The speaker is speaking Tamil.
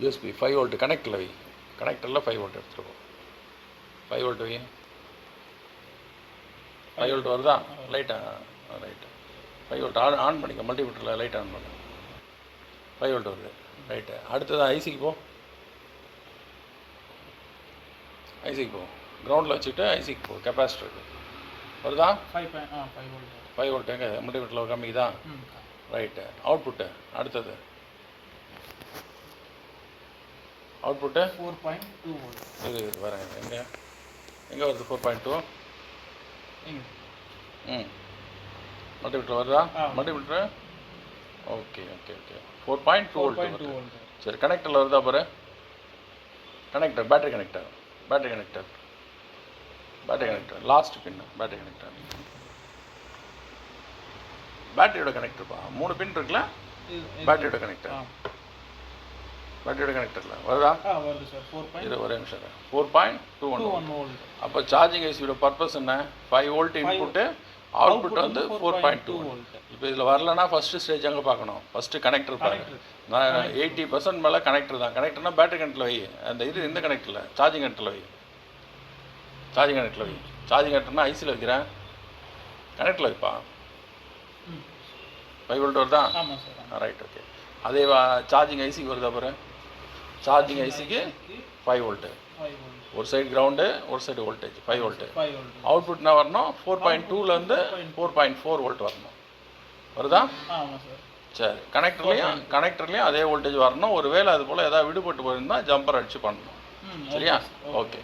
யூஎஸ்பி 5 வோல்ட் கனெக்டில் வை, கனெக்டரில் 5 வோல்ட் எடுத்துகிட்டு போ. 5 வோல்ட் வை. 5 வோல்ட் வருதா? லைட்டாக ரைட்டு 5 வோல்ட் ஆன் பண்ணிக்க. மல்டிமீட்டரில் லைட் ஆன் பண்ணு. 5 வோல்ட் வருது. ரைட்டு. அடுத்தது ஐசிக்கு போ. ஐசிக்கு போ. கிரவுண்டில் வச்சுக்கிட்டு ஐசிக்கு போ. கெப்பாசிட்டருக்கு வருதா? 5 வோல்ட் எங்கே மல்டிமீட்டரில் கம்மிக்குதா? ரைட்டு. அவுட்புட்டு அடுத்தது அவுட்புட்டு 4.2 வோல்ட். இது வரேன். எங்கே வருது 4.2? மல்டிமீட்டர் வருதா? Multimeter okay okay okay 4.2 volt. சரி, கனெக்டரில் வருதா பாரு. கனெக்டர் பேட்டரி கனெக்டர் லாஸ்ட் பின்னு பேட்டரி கனெக்டர். பேட்டரியோட கனெக்டர்ப்பா 3 பின் இருக்குல்ல. பேட்டரியோட கனெக்டர் வருதா? வருது சார். இது ஒரே நிமிஷம். 4.21 வோல்ட். அப்போ சார்ஜிங் ஐசியோட பர்பஸ் என்ன? 5 வோல்ட் இன்புட்டு, அவுட்புட் வந்து 4.2 வோல்ட். இப்போ இதில் வரலன்னா ஃபஸ்ட்டு ஸ்டேஜ் அங்கே பார்க்கணும். ஃபஸ்ட்டு கனெக்டர் பாருங்க. நான் 80% மேலே கனெக்டர் தான். கனெக்டர்னா பேட்டரி கனெக்டரில் வை. அந்த இது இந்த கனெக்டரில் சார்ஜிங் கனெக்டரில் வை. சார்ஜிங் கனெக்டர்னா ஐசியில் வைக்கிறேன். கனெக்டரில் வைப்பா. 5 வோல்ட் வருதா? Right okay. அதே சார்ஜிங் ஐசிக்கு வருதா பாரு. சார்ஜிங் ஐசிக்கு 5 வோல்ட்டு. ஒரு சைடு கிரவுண்டு, ஒரு சைடு வோல்டேஜ் 5 வோல்ட்டு. அவுட்புட்னா வரணும் 4.2லேருந்து 4.4 வோல்ட் வரணும். வருதா? சரி. கனெக்டர்லேயும் அதே வோல்டேஜ் வரணும். ஒருவேளை அது போல் ஏதாவது விடுபட்டு போயிருந்தால் ஜம்பர் அடித்து பண்ணணும். சரியா? ஓகே.